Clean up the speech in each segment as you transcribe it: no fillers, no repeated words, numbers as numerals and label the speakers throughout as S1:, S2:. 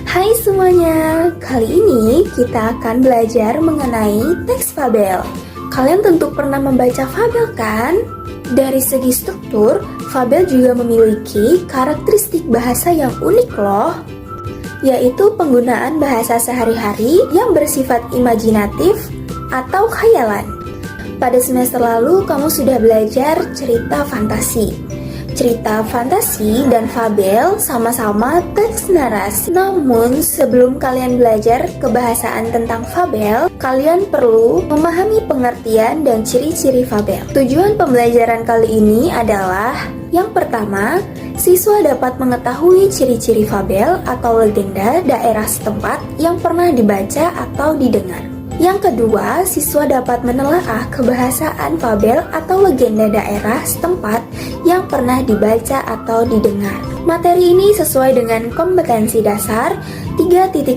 S1: Hai semuanya, kali ini kita akan belajar mengenai teks fabel. Kalian tentu pernah membaca fabel kan? Dari segi struktur, fabel juga memiliki karakteristik bahasa yang unik loh, yaitu penggunaan bahasa sehari-hari yang bersifat imajinatif atau khayalan. Pada semester lalu kamu sudah belajar cerita fantasi. Cerita fantasi dan fabel sama-sama teks narasi. Namun, sebelum kalian belajar kebahasaan tentang fabel, kalian perlu memahami pengertian dan ciri-ciri fabel. Tujuan pembelajaran kali ini adalah yang pertama, siswa dapat mengetahui ciri-ciri fabel atau legenda daerah setempat yang pernah dibaca atau didengar. Yang kedua, siswa dapat menelaah kebahasaan fabel atau legenda daerah setempat yang pernah dibaca atau didengar. Materi ini sesuai dengan kompetensi dasar 3.11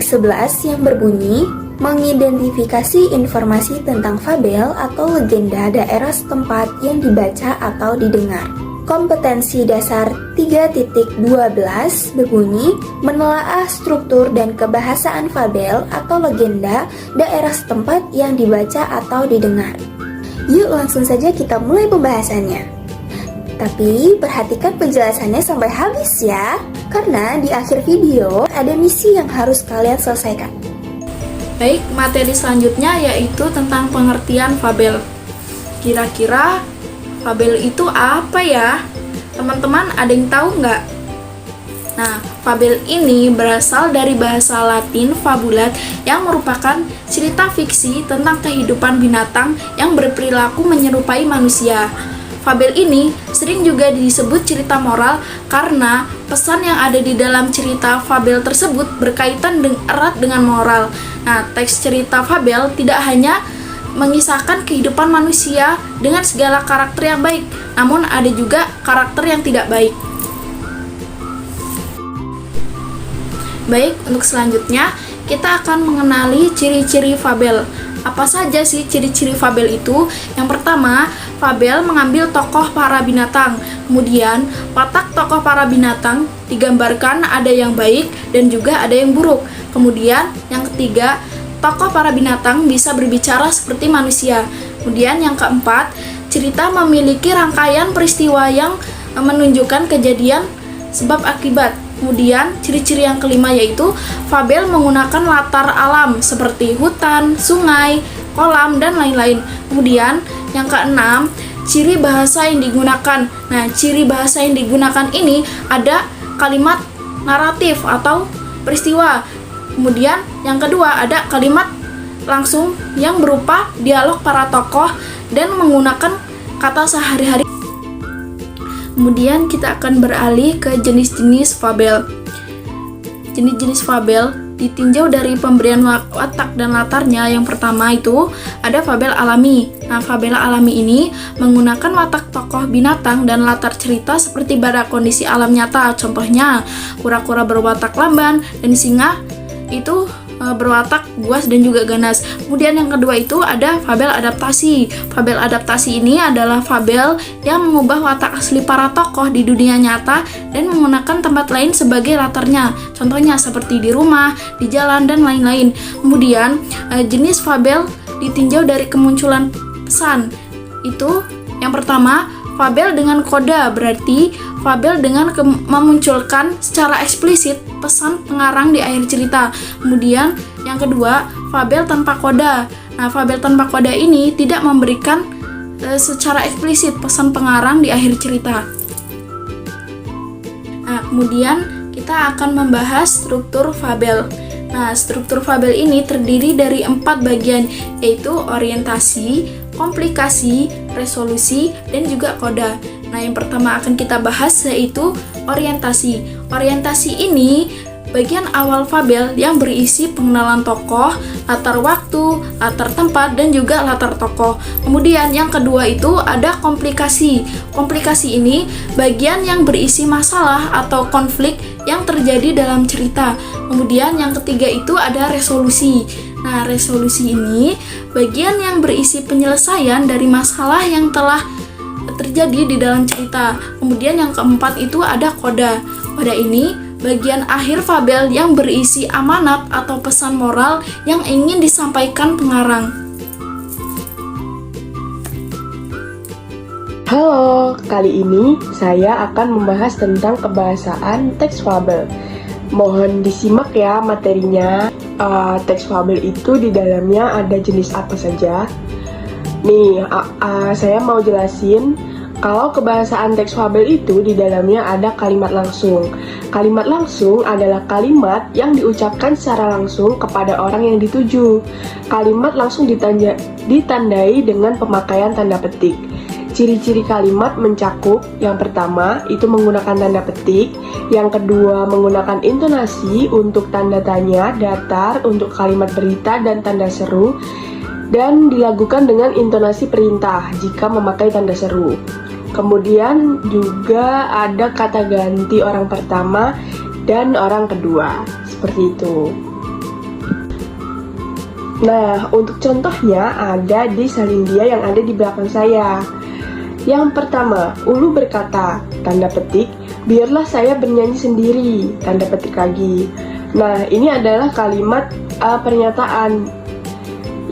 S1: yang berbunyi mengidentifikasi informasi tentang fabel atau legenda daerah setempat yang dibaca atau didengar. Kompetensi dasar 3.12 berbunyi menelaah struktur dan kebahasaan fabel atau legenda daerah setempat yang dibaca atau didengar. Yuk langsung saja kita mulai pembahasannya. Tapi perhatikan penjelasannya sampai habis ya, karena di akhir video ada misi yang harus kalian selesaikan.
S2: Baik, materi selanjutnya yaitu tentang pengertian fabel. Kira-kira fabel itu apa ya? Teman-teman ada yang tahu nggak? Nah, fabel ini berasal dari bahasa Latin fabulat yang merupakan cerita fiksi tentang kehidupan binatang yang berperilaku menyerupai manusia. Fabel ini sering juga disebut cerita moral karena pesan yang ada di dalam cerita fabel tersebut berkaitan erat dengan moral. Nah, teks cerita fabel tidak hanya mengisahkan kehidupan manusia dengan segala karakter yang baik, namun ada juga karakter yang tidak baik. Baik, untuk selanjutnya kita akan mengenali ciri-ciri fabel. Apa saja sih ciri-ciri fabel itu? Yang pertama, fabel mengambil tokoh para binatang. Kemudian, watak tokoh para binatang digambarkan ada yang baik dan juga ada yang buruk. Kemudian, yang ketiga, tokoh para binatang bisa berbicara seperti manusia. Kemudian yang keempat, cerita memiliki rangkaian peristiwa yang menunjukkan kejadian sebab akibat. Kemudian ciri-ciri yang kelima yaitu fabel menggunakan latar alam seperti hutan, sungai, kolam, dan lain-lain. Kemudian yang keenam, ciri bahasa yang digunakan. Nah, ciri bahasa yang digunakan ini ada kalimat naratif atau peristiwa. Kemudian yang kedua ada kalimat langsung yang berupa dialog para tokoh dan menggunakan kata sehari-hari. Kemudian kita akan beralih ke jenis-jenis fabel. Jenis-jenis fabel ditinjau dari pemberian watak dan latarnya. Yang pertama itu ada fabel alami. Nah, fabel alami ini menggunakan watak tokoh binatang dan latar cerita seperti pada kondisi alam nyata. Contohnya, kura-kura berwatak lamban dan singa itu berwatak buas dan juga ganas. Kemudian yang kedua itu ada fabel adaptasi. Fabel adaptasi ini adalah fabel yang mengubah watak asli para tokoh di dunia nyata dan menggunakan tempat lain sebagai latarnya. Contohnya seperti di rumah, di jalan, dan lain-lain. Kemudian jenis fabel ditinjau dari kemunculan pesan. Itu yang pertama, fabel dengan koda, berarti fabel dengan memunculkan secara eksplisit pesan pengarang di akhir cerita. Kemudian yang kedua, fabel tanpa koda. Nah, fabel tanpa koda ini tidak memberikan secara eksplisit pesan pengarang di akhir cerita. Nah, kemudian kita akan membahas struktur fabel. Nah, struktur fabel ini terdiri dari 4 bagian, yaitu orientasi, komplikasi, resolusi, dan juga koda. Nah, yang pertama akan kita bahas yaitu orientasi. Orientasi ini bagian awal fabel yang berisi pengenalan tokoh, latar waktu, latar tempat, dan juga latar tokoh. Kemudian yang kedua itu ada komplikasi. Komplikasi ini bagian yang berisi masalah atau konflik yang terjadi dalam cerita. Kemudian yang ketiga itu ada resolusi. Nah, resolusi ini bagian yang berisi penyelesaian dari masalah yang telah terjadi di dalam cerita. Kemudian yang keempat itu ada koda. Koda ini bagian akhir fabel yang berisi amanat atau pesan moral yang ingin disampaikan pengarang.
S3: Halo, kali ini saya akan membahas tentang kebahasaan teks fabel. Mohon disimak ya materinya. Teks fabel itu di dalamnya ada jenis apa saja. Nih, saya mau jelasin kalau kebahasaan teks fabel itu di dalamnya ada kalimat langsung. Kalimat langsung adalah kalimat yang diucapkan secara langsung kepada orang yang dituju. Kalimat langsung ditandai dengan pemakaian tanda petik. Ciri-ciri kalimat mencakup, yang pertama itu menggunakan tanda petik, yang kedua menggunakan intonasi untuk tanda tanya, datar untuk kalimat berita dan tanda seru, dan dilakukan dengan intonasi perintah jika memakai tanda seru. Kemudian juga ada kata ganti orang pertama dan orang kedua, seperti itu. Nah, untuk contohnya ada di salindia yang ada di belakang saya. Yang pertama, Ulu berkata, tanda petik, biarlah saya bernyanyi sendiri, tanda petik lagi. Nah, ini adalah kalimat pernyataan,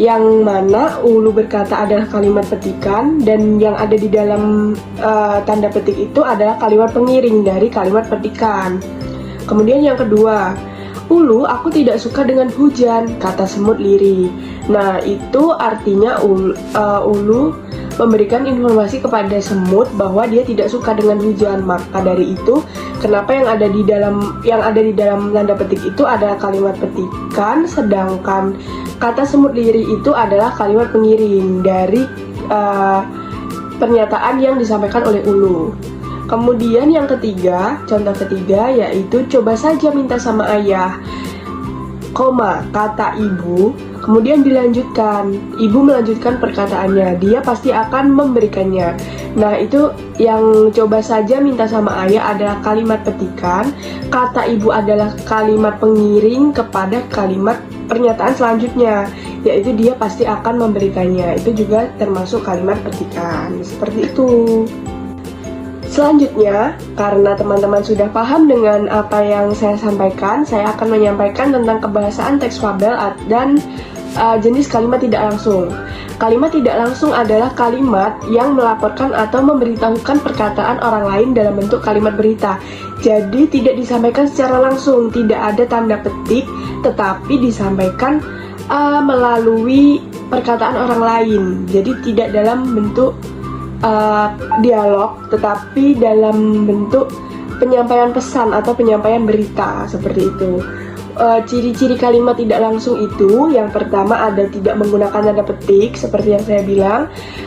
S3: yang mana Ulu berkata adalah kalimat petikan, dan yang ada di dalam tanda petik itu adalah kalimat pengiring dari kalimat petikan. Kemudian yang kedua, Ulu, aku tidak suka dengan hujan, kata semut lirih. Nah, itu artinya Ulu memberikan informasi kepada semut bahwa dia tidak suka dengan hujan. Maka dari itu, kenapa yang ada di dalam tanda petik itu adalah kalimat petikan, sedangkan kata semut lirih itu adalah kalimat pengiring dari pernyataan yang disampaikan oleh Ulu. Kemudian yang ketiga, contoh ketiga yaitu coba saja minta sama ayah, kata ibu. Kemudian dilanjutkan, ibu melanjutkan perkataannya, dia pasti akan memberikannya. Nah, itu yang coba saja minta sama ayah adalah kalimat petikan, kata ibu adalah kalimat pengiring kepada kalimat pernyataan selanjutnya, yaitu dia pasti akan memberikannya. Itu juga termasuk kalimat petikan, seperti itu. Selanjutnya, karena teman-teman sudah paham dengan apa yang saya sampaikan, saya akan menyampaikan tentang kebahasaan teks fabel dan jenis kalimat tidak langsung. Kalimat tidak langsung adalah kalimat yang melaporkan atau memberitahukan perkataan orang lain dalam bentuk kalimat berita. Jadi tidak disampaikan secara langsung, tidak ada tanda petik, tetapi disampaikan melalui perkataan orang lain. Jadi tidak dalam bentuk dialog, tetapi dalam bentuk penyampaian pesan atau penyampaian berita, seperti itu. Ciri-ciri kalimat tidak langsung itu, yang pertama ada tidak menggunakan tanda petik seperti yang saya bilang.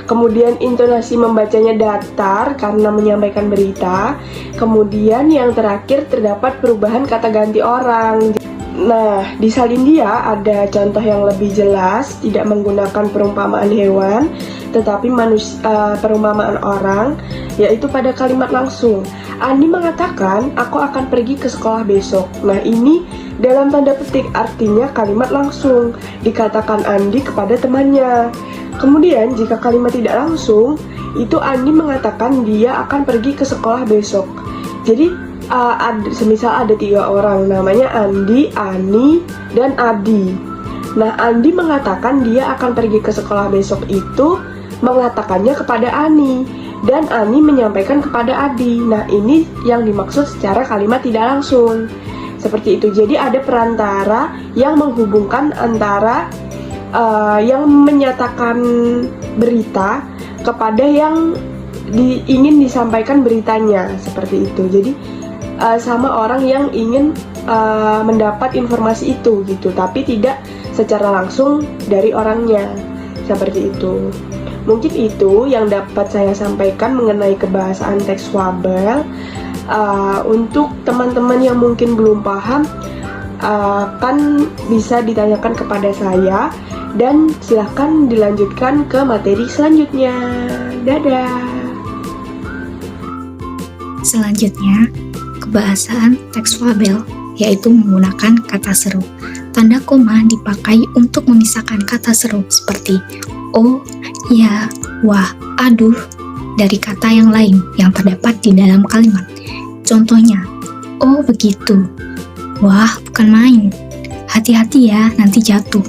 S3: Kemudian intonasi membacanya datar karena menyampaikan berita. Kemudian yang terakhir terdapat perubahan kata ganti orang. Nah, di salindia ada contoh yang lebih jelas, tidak menggunakan perumpamaan hewan, tetapi perumpamaan orang, yaitu pada kalimat langsung. Andi mengatakan, aku akan pergi ke sekolah besok. Nah, ini dalam tanda petik artinya kalimat langsung, dikatakan Andi kepada temannya. Kemudian, jika kalimat tidak langsung, itu Andi mengatakan dia akan pergi ke sekolah besok. Jadi, semisal ada 3 orang, namanya Andi, Ani, dan Adi. Nah, Andi mengatakan dia akan pergi ke sekolah besok itu mengatakannya kepada Ani, dan Ani menyampaikan kepada Adi. Nah, ini yang dimaksud secara kalimat tidak langsung, seperti itu. Jadi ada perantara yang menghubungkan antara yang menyatakan berita kepada yang ingin disampaikan beritanya, seperti itu. Jadi sama orang yang ingin mendapat informasi itu gitu, tapi tidak secara langsung dari orangnya, seperti itu. Mungkin itu yang dapat saya sampaikan mengenai kebahasaan teks fabel. Untuk teman-teman yang mungkin belum paham, kan bisa ditanyakan kepada saya, dan silahkan dilanjutkan ke materi selanjutnya. Dadah.
S4: Selanjutnya, kebahasaan teks fabel, yaitu menggunakan kata seru. Tanda koma dipakai untuk memisahkan kata seru seperti oh, ya, wah, aduh, dari kata yang lain yang terdapat di dalam kalimat. Contohnya, Oh begitu. Wah, bukan main. Hati-hhati ya, nanti jatuh.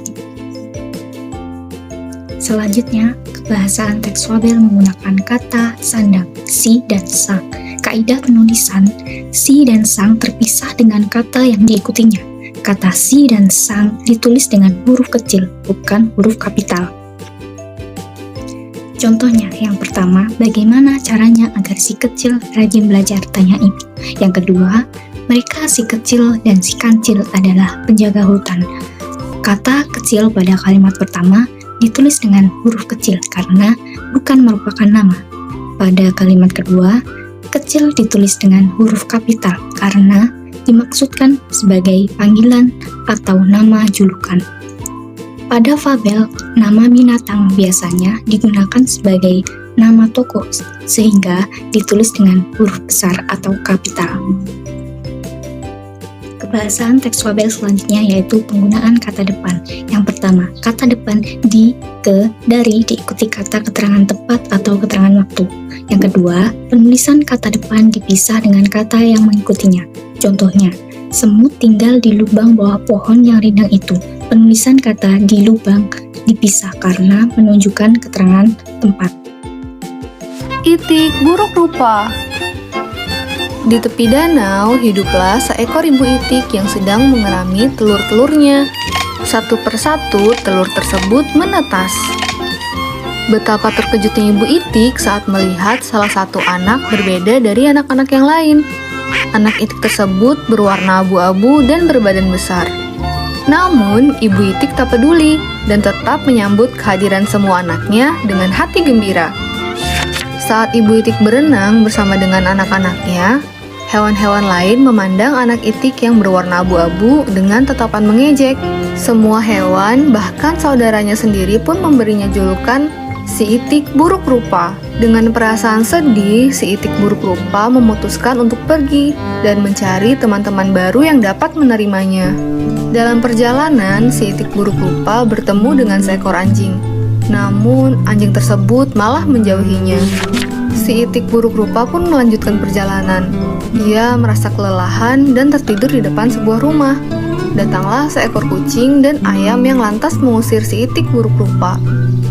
S4: Selanjutnya, kebahasaan teks fabel menggunakan kata sandang, si dan sang. Kaidah penulisan, si dan sang terpisah dengan kata yang diikutinya. Kata si dan sang ditulis dengan huruf kecil, bukan huruf kapital. Contohnya, yang pertama, bagaimana caranya agar si kecil rajin belajar? Tanya ini. Yang kedua, mereka si kecil dan si kancil adalah penjaga hutan. Kata kecil pada kalimat pertama ditulis dengan huruf kecil karena bukan merupakan nama. Pada kalimat kedua, kecil ditulis dengan huruf kapital karena dimaksudkan sebagai panggilan atau nama julukan. Pada fabel, nama binatang biasanya digunakan sebagai nama tokoh sehingga ditulis dengan huruf besar atau kapital. Kebahasaan teks fabel selanjutnya yaitu penggunaan kata depan. Yang pertama, kata depan di, ke, dari diikuti kata keterangan tepat atau keterangan waktu. Yang kedua, penulisan kata depan dipisah dengan kata yang mengikutinya. Contohnya, semut tinggal di lubang bawah pohon yang rindang itu. Penulisan kata di lubang dipisah karena menunjukkan keterangan tempat.
S5: Itik buruk rupa. Di tepi danau hiduplah seekor ibu itik yang sedang mengerami telur-telurnya. Satu persatu telur tersebut menetas. Betapa terkejutnya ibu itik saat melihat salah satu anak berbeda dari anak-anak yang lain. Anak itik tersebut berwarna abu-abu dan berbadan besar. Namun, ibu itik tak peduli dan tetap menyambut kehadiran semua anaknya dengan hati gembira. Saat ibu itik berenang bersama dengan anak-anaknya, hewan-hewan lain memandang anak itik yang berwarna abu-abu dengan tatapan mengejek. Semua hewan, bahkan saudaranya sendiri pun memberinya julukan si itik buruk rupa. Dengan perasaan sedih, si itik buruk rupa memutuskan untuk pergi dan mencari teman-teman baru yang dapat menerimanya. Dalam perjalanan, si itik buruk rupa bertemu dengan seekor anjing. Namun, anjing tersebut malah menjauhinya. Si itik buruk rupa pun melanjutkan perjalanan. Ia merasa kelelahan dan tertidur di depan sebuah rumah. Datanglah seekor kucing dan ayam yang lantas mengusir si itik buruk rupa.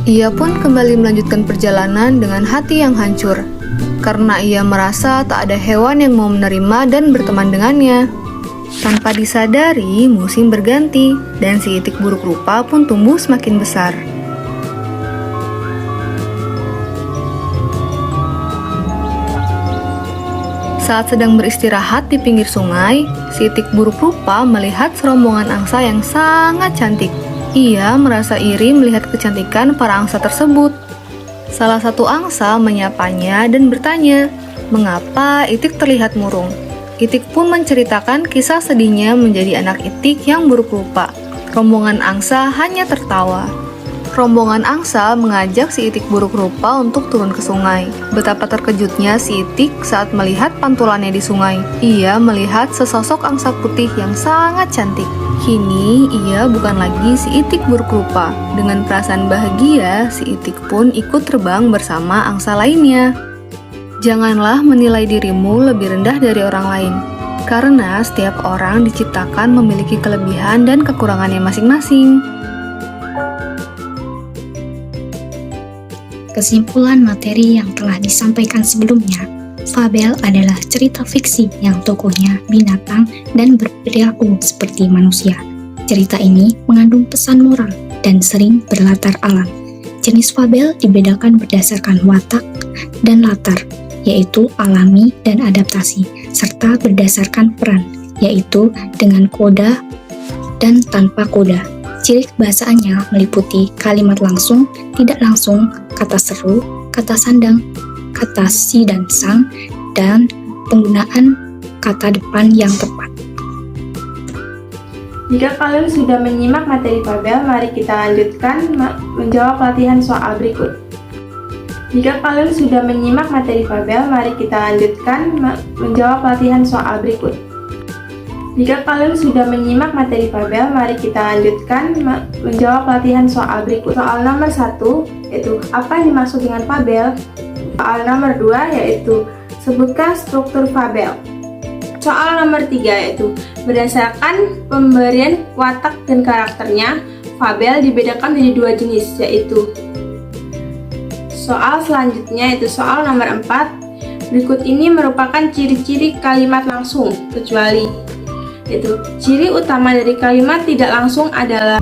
S5: Ia pun kembali melanjutkan perjalanan dengan hati yang hancur, karena ia merasa tak ada hewan yang mau menerima dan berteman dengannya. Tanpa disadari, musim berganti, dan si itik buruk rupa pun tumbuh semakin besar. Saat sedang beristirahat di pinggir sungai, si itik buruk rupa melihat serombongan angsa yang sangat cantik. Ia merasa iri melihat kecantikan para angsa tersebut. Salah satu angsa menyapanya dan bertanya, "Mengapa Itik terlihat murung?" Itik pun menceritakan kisah sedihnya menjadi anak itik yang buruk rupa. Rombongan angsa hanya tertawa. Rombongan angsa mengajak si itik buruk rupa untuk turun ke sungai. Betapa terkejutnya si itik saat melihat pantulannya di sungai. Ia melihat sesosok angsa putih yang sangat cantik. Kini ia bukan lagi si itik buruk rupa. Dengan perasaan bahagia, si itik pun ikut terbang bersama angsa lainnya. Janganlah menilai dirimu lebih rendah dari orang lain, karena setiap orang diciptakan memiliki kelebihan dan kekurangannya masing-masing.
S4: Kesimpulan materi yang telah disampaikan sebelumnya, fabel adalah cerita fiksi yang tokohnya binatang dan berperilaku seperti manusia. Cerita ini mengandung pesan moral dan sering berlatar alam. Jenis fabel dibedakan berdasarkan watak dan latar, yaitu alami dan adaptasi, serta berdasarkan peran, yaitu dengan koda dan tanpa koda. Ciri kebahasaannya meliputi kalimat langsung, tidak langsung, kata seru, kata sandang, kata si dan sang, dan penggunaan kata depan yang tepat.
S1: Jika kalian sudah menyimak materi fabel, mari kita lanjutkan menjawab latihan soal berikut. Jika kalian sudah menyimak materi fabel, mari kita lanjutkan menjawab latihan soal berikut. Jika kalian sudah menyimak materi fabel, mari kita lanjutkan menjawab latihan soal berikut. Soal nomor 1, yaitu apa yang dimaksud dengan fabel. Soal nomor 2, yaitu sebutkan struktur fabel.
S6: soal nomor 3 yaitu berdasarkan pemberian watak dan karakternya, fabel dibedakan menjadi 2 jenis, yaitu soal selanjutnya yaitu soal nomor 4. Berikut ini merupakan ciri-ciri kalimat langsung kecuali, yaitu ciri utama dari kalimat tidak langsung adalah